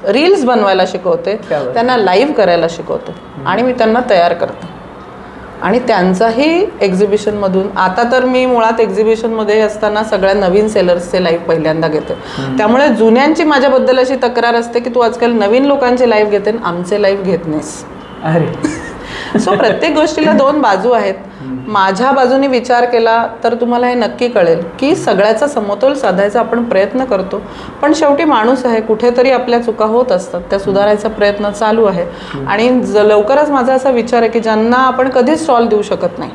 रील्स बनवायला शिकवते, त्यांना लाईव्ह करायला शिकवते आणि मी त्यांना तयार करते. आणि त्यांचाही एक्झिबिशनमधून, आता तर मी मुळात एक्झिबिशनमध्ये असताना सगळ्या नवीन सेलर्सचे लाईव्ह पहिल्यांदा घेते. त्यामुळे जुन्यांची माझ्याबद्दल अशी तक्रार असते की तू आजकाल नवीन लोकांचे लाईव्ह घेते आणि आमचे लाईव्ह घेत नाहीस. अरे सो प्रत्येक गोष्टीला दोन बाजू आहेत. माझ्या बाजूने विचार केला तर तुम्हाला हे नक्की कळेल की सगळ्याचा समतोल साधायचा आपण प्रयत्न करतो, पण शेवटी माणूस आहे, कुठेतरी आपल्या चुका होत असतात, त्या सुधारायचा प्रयत्न चालू आहे. आणि लवकरच माझा असा विचार आहे की ज्यांना आपण कधीच स्टॉल देऊ शकत नाही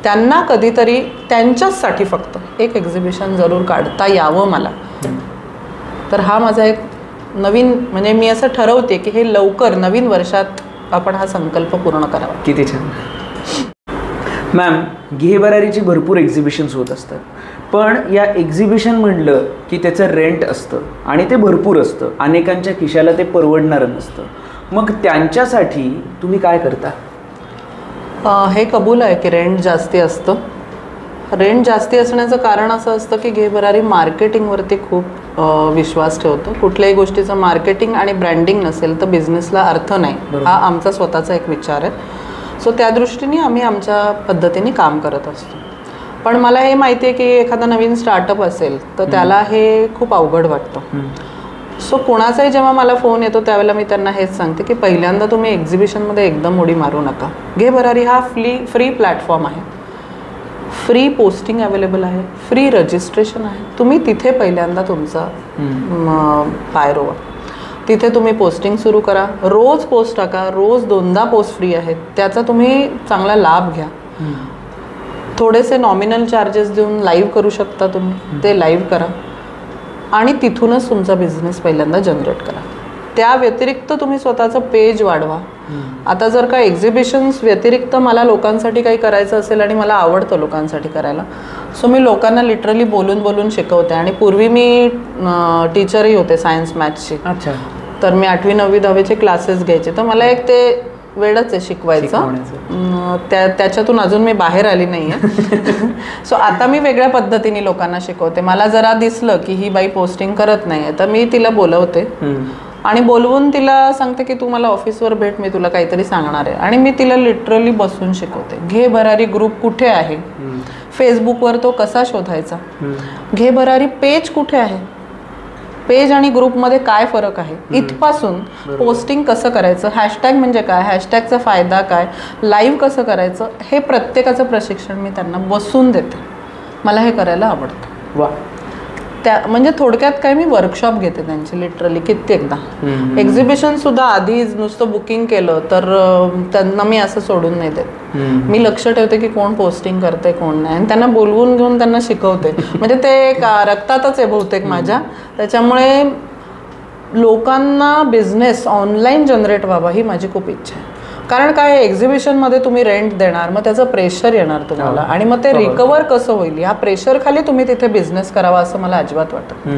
त्यांना कधीतरी त्यांच्याचसाठी फक्त एक एक्झिबिशन जरूर काढता यावं मला. तर हा माझा एक नवीन, म्हणजे मी असं ठरवते की हे लवकर नवीन वर्षात आपण हा संकल्प पूर्ण करावा. किती छान. मॅम, घे भरारीची भरपूर एक्झिबिशन्स होत असतात, पण या एक्झिबिशन म्हणलं की त्याचं रेंट असतं आणि ते भरपूर असतं. अनेकांच्या खिशाला ते परवडणारं नसतं. मग त्यांच्यासाठी तुम्ही काय करता? हे कबूल आहे की रेंट जास्ती असतं. रेंट जास्ती असण्याचं कारण असं असतं की घे भरारी मार्केटिंगवरती खूप विश्वास ठेवतो. कुठल्याही गोष्टीचं मार्केटिंग आणि ब्रँडिंग नसेल तर बिझनेसला अर्थ नाही, हा आमचा स्वतःचा एक विचार आहे. सो त्या दृष्टीने आम्ही आमच्या पद्धतीने काम करत असतो. पण मला हे माहिती आहे की एखादा नवीन स्टार्टअप असेल तर त्याला हे खूप अवघड वाटतं. सो कोणाचाही जेव्हा मला फोन येतो त्यावेळेला मी त्यांना हेच सांगते की पहिल्यांदा तुम्ही एक्झिबिशनमध्ये एकदम उडी मारू नका. घे भरारी हा फ्री प्लॅटफॉर्म आहे. फ्री पोस्टिंग अवेलेबल आहे, फ्री रजिस्ट्रेशन आहे. तुम्ही तिथे पहिल्यांदा तुमचा पाय रोवा. तिथे तुम्ही पोस्टिंग सुरू करा, रोज पोस्ट टाका, रोज 2दा पोस्ट फ्री आहेत, त्याचा तुम्ही चांगला लाभ घ्या. थोडेसे नॉमिनल चार्जेस देऊन लाईव्ह करू शकता तुम्ही, ते लाईव्ह करा आणि तिथूनच तुमचा बिझनेस पहिल्यांदा जनरेट करा. त्या व्यतिरिक्त तुम्ही स्वतःचं पेज वाढवा. आता जर का एक्झिबिशन्स व्यतिरिक्त मला लोकांसाठी काही करायचं असेल आणि मला आवडतं लोकांसाठी करायला, सो मी लोकांना लिटरली बोलून शिकवते. आणि पूर्वी मी टीचरही होते सायन्स मॅथ्सची. अच्छा. तर मी 8वी 9वी 10वीचे क्लासेस घ्यायचे. तर मला एक ते वेळच आहे शिकवायचं. त्याच्यातून अजून मी बाहेर आली नाही आहे. सो आता मी वेगळ्या पद्धतीने लोकांना शिकवते. मला जरा दिसलं की ही बाई पोस्टिंग करत नाही आहे तर मी तिला बोलवते आणि बोलवून तिला सांगते की तू मला ऑफिसवर भेट, मी तुला काहीतरी सांगणार आहे. आणि मी तिला लिटरली बसून शिकवते. घे भरारी ग्रुप कुठे आहे, फेसबुकवर तो कसा शोधायचा, घे भरारी पेज कुठे आहे, पेज आणि ग्रुपमध्ये काय फरक आहे, इथपासून पोस्टिंग कसं करायचं, हॅशटॅग म्हणजे काय, हॅशटॅगचा फायदा काय, लाईव्ह कसं करायचं, हे प्रत्येकाचं प्रशिक्षण मी त्यांना बसून देते. मला हे करायला आवडतं. वा. म्हणजे थोडक्यात काय, मी वर्कशॉप घेते त्यांची लिटरली कित्येकदा. एक्झिबिशन सुद्धा आधी नुसतं बुकिंग केलं तर त्यांना मी असं सोडून नाही देत. मी लक्ष ठेवते की कोण पोस्टिंग करते कोण नाही आणि त्यांना बोलवून घेऊन त्यांना शिकवते. म्हणजे ते रक्तातच आहे बहुतेक माझ्या. त्याच्यामुळे लोकांना बिझनेस ऑनलाईन जनरेट व्हावा ही माझी खूप इच्छा आहे. कारण काय, एक्झिबिशनमध्ये तुम्ही रेंट देणार, मग त्याचं प्रेशर येणार तुम्हाला आणि मग ते रिकवर कसं होईल या प्रेशर खाली तुम्ही तिथे बिझनेस करावा असं मला अजिबात वाटत.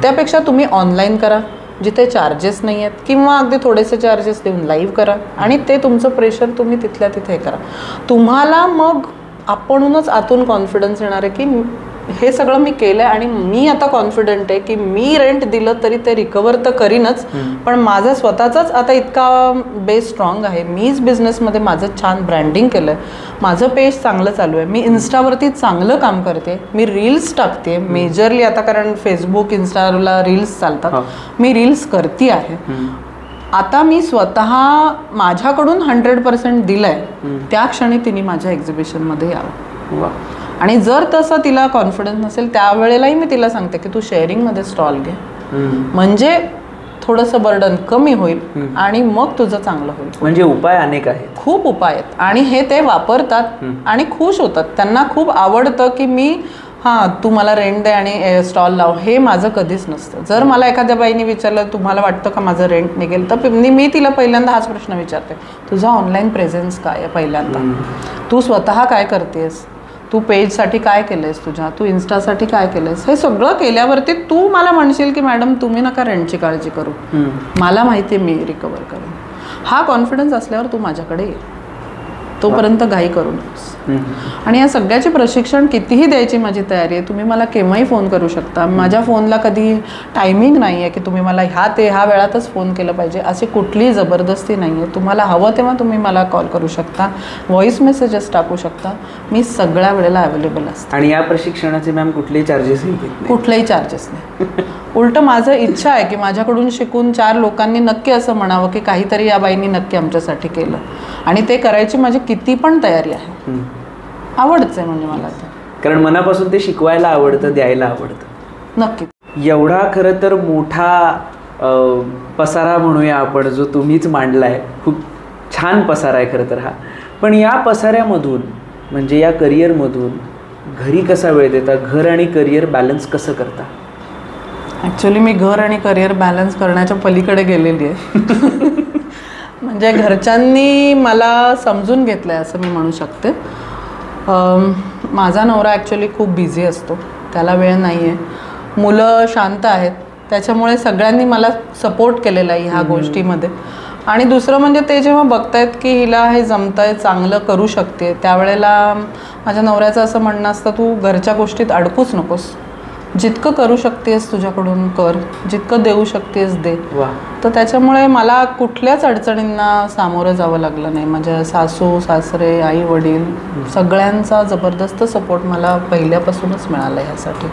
त्यापेक्षा तुम्ही ऑनलाईन करा जिथे चार्जेस नाही आहेत, किंवा अगदी थोडेसे चार्जेस देऊन लाईव्ह करा आणि ते तुमचं प्रेशर तुम्ही तिथल्या तिथे करा. तुम्हाला मग आपणूनच आतून कॉन्फिडन्स येणार आहे की हे सगळं मी केलं आहे आणि मी आता कॉन्फिडंट आहे की मी रेंट दिलं तरी ते रिकवर तर करीनच, पण माझं स्वतःचाच आता इतका बेस स्ट्रॉंग आहे. मीच बिझनेसमध्ये माझं छान ब्रँडिंग केलं आहे, माझं पेज चांगलं चालू आहे, मी इन्स्टावरती चांगलं काम करते, मी रील्स टाकते मेजरली आता, कारण फेसबुक इंस्टाला रील्स चालतात, मी रील्स करते आहे. आता मी स्वतः माझ्याकडून 100% दिलं आहे, त्या क्षणी तिने माझ्या एक्झिबिशनमध्ये यावं. आणि जर तसं तिला कॉन्फिडन्स नसेल त्यावेळेलाही मी तिला सांगते की तू शेअरिंगमध्ये स्टॉल घे, म्हणजे थोडंसं बर्डन कमी होईल आणि मग तुझं चांगलं होईल. म्हणजे उपाय अनेक आहेत, खूप उपाय आहेत आणि हे ते वापरतात आणि खुश होतात. त्यांना खूप आवडतं की मी तू मला रेंट दे आणि स्टॉल लाव. हे माझं कधीच नसतं. जर मला एखाद्या बाईने विचारलं तुम्हाला वाटतं का माझं रेंट निघेल, तर मी तिला पहिल्यांदा हाच प्रश्न विचारते, तुझा ऑनलाईन प्रेझेन्स काय आहे पहिल्यांदा, तू स्वतः काय करतेस, तू पेजसाठी काय केलंयस, तू इन्स्टासाठी काय केलंयस. हे सगळं केल्यावरती तू मला म्हणशील की मॅडम तुम्ही नका रेंटची काळजी करू, मला माहिती आहे मी रिकवर करेन. हा कॉन्फिडन्स असल्यावर तू माझ्याकडे ये, तोपर्यंत घाई करू नकोस. आणि या सगळ्याचे प्रशिक्षण कितीही द्यायची माझी तयारी आहे. तुम्ही मला केव्हाही फोन करू शकता. माझ्या फोनला कधी टायमिंग नाही आहे की तुम्ही मला ह्या वेळातच फोन केलं पाहिजे, अशी कुठलीही जबरदस्ती नाही आहे. तुम्हाला हवं तेव्हा तुम्ही मला कॉल करू शकता, व्हॉइस मेसेजेस टाकू शकता. मी सगळ्या वेळेला अवेलेबल असते. आणि या प्रशिक्षणाचे मॅम कुठलेही चार्जेस कुठलेही चार्जेस नाही. उलटं माझं इच्छा आहे की माझ्याकडून शिकून 4 लोकांनी नक्की असं म्हणावं की काहीतरी या बाईंनी नक्की आमच्यासाठी केलं. आणि ते करायची माझी किती पण तयारी आहे. आवडच आहे म्हणजे मला ते, कारण मनापासून ते शिकवायला आवडतं, द्यायला आवडतं. नक्की. एवढा खरं तर मोठा पसारा म्हणूया आपण, जो तुम्हीच मांडलाय. खूप छान पसारा आहे खरं तर हा. पण या पसाऱ्यामधून म्हणजे या करिअरमधून घरी कसा वेळ देता, घर आणि करिअर बॅलन्स कसं करता? ॲक्च्युली मी घर आणि करिअर बॅलन्स करण्याच्या पलीकडे गेलेली आहे. म्हणजे घरच्यांनी मला समजून घेतलं आहे असं मी म्हणू शकते. माझा नवरा ॲक्च्युली खूप बिझी असतो, त्याला वेळ नाही आहे. मुलं शांत आहेत, त्याच्यामुळे सगळ्यांनी मला सपोर्ट केलेला आहे ह्या गोष्टीमध्ये. आणि दुसरं म्हणजे ते जेव्हा बघतायत की हिला हे जमतंय, चांगलं करू शकते, त्यावेळेला माझ्या नवऱ्याचं असं म्हणणं असतं, तू घरच्या गोष्टीत अडकूच नकोस, जितकं करू शकतेस तुझ्याकडून कर, जितकं देऊ शकतेस दे. तर त्याच्यामुळे मला कुठल्याच अडचणींना सामोरं जावं लागलं नाही. माझ्या सासू सासरे, आई वडील सगळ्यांचा जबरदस्त सपोर्ट मला पहिल्यापासूनच मिळाला. ह्यासाठी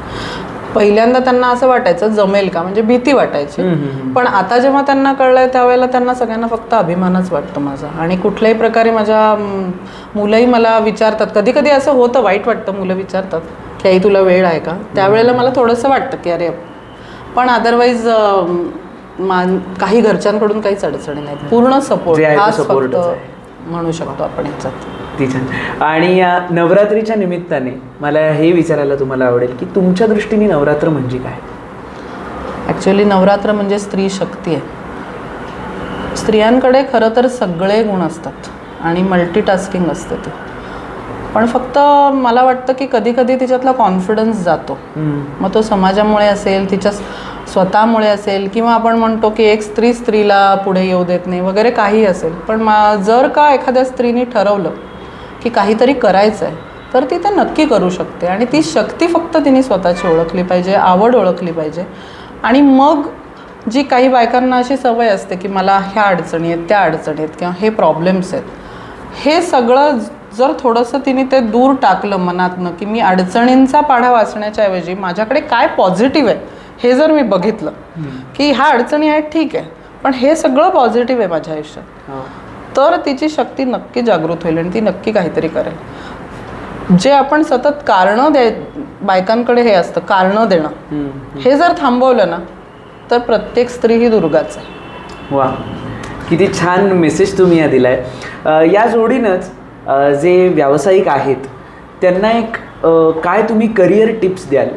पहिल्यांदा त्यांना असं वाटायचं जमेल का, म्हणजे भीती वाटायची. पण आता जेव्हा त्यांना कळलंय त्यावेळेला त्यांना सगळ्यांना फक्त अभिमानच वाटतो माझा. आणि कुठल्याही प्रकारे माझ्या मुलंही मला विचारतात, कधी कधी असं होतं, वाईट वाटतं, मुलं विचारतात की आई तुला वेळ आहे का. त्यावेळेला मला थोडंसं वाटतं की अरे, पण अदरवाईज काही घरच्यांकडून काहीच अडचणी नाहीत. पूर्ण सपोर्ट हा फक्त म्हणू शकतो आपण याच्यात. आणि या नवरात्रीच्या निमित्ताने मला हे विचारायला तुम्हाला आवडेल की तुमच्या दृष्टीने नवरात्र म्हणजे काय? ॲक्च्युली नवरात्र म्हणजे स्त्री शक्ती आहे. स्त्रियांकडे खरं तर सगळे गुण असतात आणि मल्टीटास्किंग असते ते. पण फक्त मला वाटतं की कधी कधी तिच्यातला कॉन्फिडन्स जातो. मग तो समाजामुळे असेल, तिच्या स्वतःमुळे असेल, किंवा आपण म्हणतो की एक स्त्री स्त्रीला पुढे येऊ देत नाही वगैरे काही असेल. पण जर का एखाद्या स्त्रीने ठरवलं की काहीतरी करायचं आहे तर ती ते नक्की करू शकते. आणि ती शक्ती फक्त तिने स्वतःची ओळखली पाहिजे, आवड ओळखली पाहिजे. आणि मग जी काही बायकांना अशी सवय असते की मला ह्या अडचणी आहेत, त्या अडचणी आहेत, किंवा हे प्रॉब्लेम्स आहेत, हे सगळं जर थोडंसं तिने ते दूर टाकलं मनातनं की मी अडचणींचा पाढा वाचण्याच्या ऐवजी माझ्याकडे काय पॉझिटिव्ह आहे हे जर मी बघितलं की ह्या अडचणी आहेत ठीक आहे, पण हे सगळं पॉझिटिव्ह आहे माझ्या आयुष्यात, तर तिची शक्ती नक्की जागृत होईल आणि ती नक्की काहीतरी करेल. जे आपण सतत कारणं बायकांकडे हे असतं कारणं देणं, हे जर थांबवलं ना तर प्रत्येक स्त्री ही दुर्गाच आहे. वा, किती छान मेसेज तुम्ही या दिलाय. या जोडीनंच जे व्यावसायिक आहेत त्यांना एक काय तुम्ही करिअर टिप्स द्याल?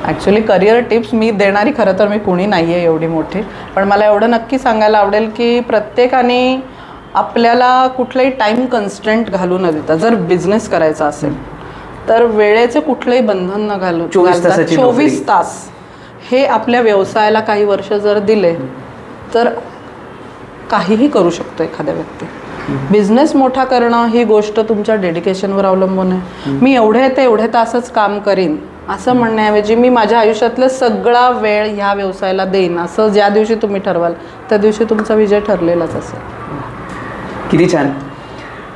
ॲक्च्युली करिअर टिप्स मी देणारी खरं तर मी कुणी नाही आहे एवढी मोठी. पण मला एवढं नक्की सांगायला आवडेल की प्रत्येकाने आपल्याला कुठलाही टाईम कन्स्ट्रेंट घालू न देता, जर बिझनेस करायचा असेल तर वेळेचे कुठलंही बंधन न घालू 24 तास हे आपल्या व्यवसायाला काही वर्ष जर दिले तर काहीही करू शकतो एखाद्या व्यक्ती. बिझनेस मोठा करणं ही गोष्ट तुमच्या डेडिकेशनवर अवलंबून आहे. मी एवढे तासच काम करीन असं म्हणण्याऐवजी मी माझ्या आयुष्यातला सगळा वेळ ह्या व्यवसायाला देईन असं ज्या दिवशी तुम्ही ठरवाल त्या दिवशी तुमचा विजय ठरलेलाच असेल. किती छान.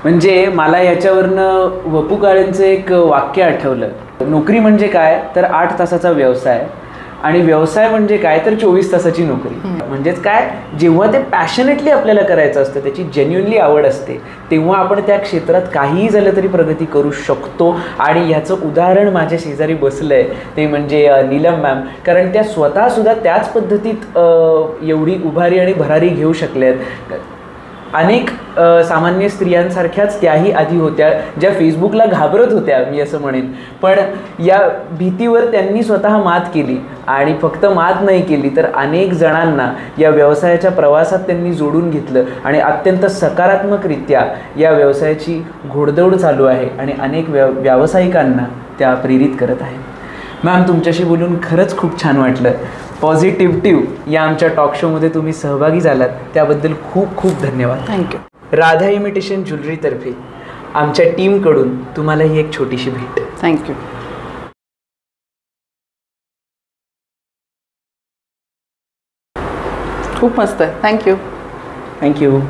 म्हणजे मला याच्यावरनं वपू काळेंचं एक वाक्य आठवलं, नोकरी म्हणजे काय तर 8 तासाचा व्यवसाय आणि व्यवसाय म्हणजे काय तर 24 तासाची नोकरी. म्हणजेच काय, जेव्हा ते पॅशनेटली आपल्याला करायचं असतं, त्याची जेन्युनली आवड असते, तेव्हा आपण त्या क्षेत्रात काहीही झालं तरी प्रगती करू शकतो. आणि ह्याचं उदाहरण माझ्या शेजारी बसलं आहे ते म्हणजे नीलम मॅम. कारण त्या स्वतःसुद्धा त्याच पद्धतीत एवढी उभारी आणि भरारी घेऊ शकल्या आहेत. अनेक सामान्य स्त्रियांसारख्याच त्याही आधी होत्या, ज्या फेसबुकला घाबरत होत्या, मी असं म्हणेन. पण या भीतीवर त्यांनी स्वतः मात केली. आणि फक्त मात नाही केली तर अनेक जणांना या व्यवसायाच्या प्रवासात त्यांनी जोडून घेतलं आणि अत्यंत सकारात्मकरित्या या व्यवसायाची घोडदौड चालू आहे आणि अनेक व्यावसायिकांना त्या प्रेरित करत आहे. मॅम, तुमच्याशी बोलून खरंच खूप छान वाटलं. पॉझिटिव्ह या आमच्या टॉक शोमध्ये तुम्ही सहभागी झालात त्याबद्दल खूप खूप धन्यवाद. थँक्यू. राधा इमिटेशन ज्वेलरीतर्फे आमच्या टीमकडून तुम्हाला ही एक छोटीशी भेट. थँक्यू. खूप मस्त आहे. थँक्यू. थँक्यू.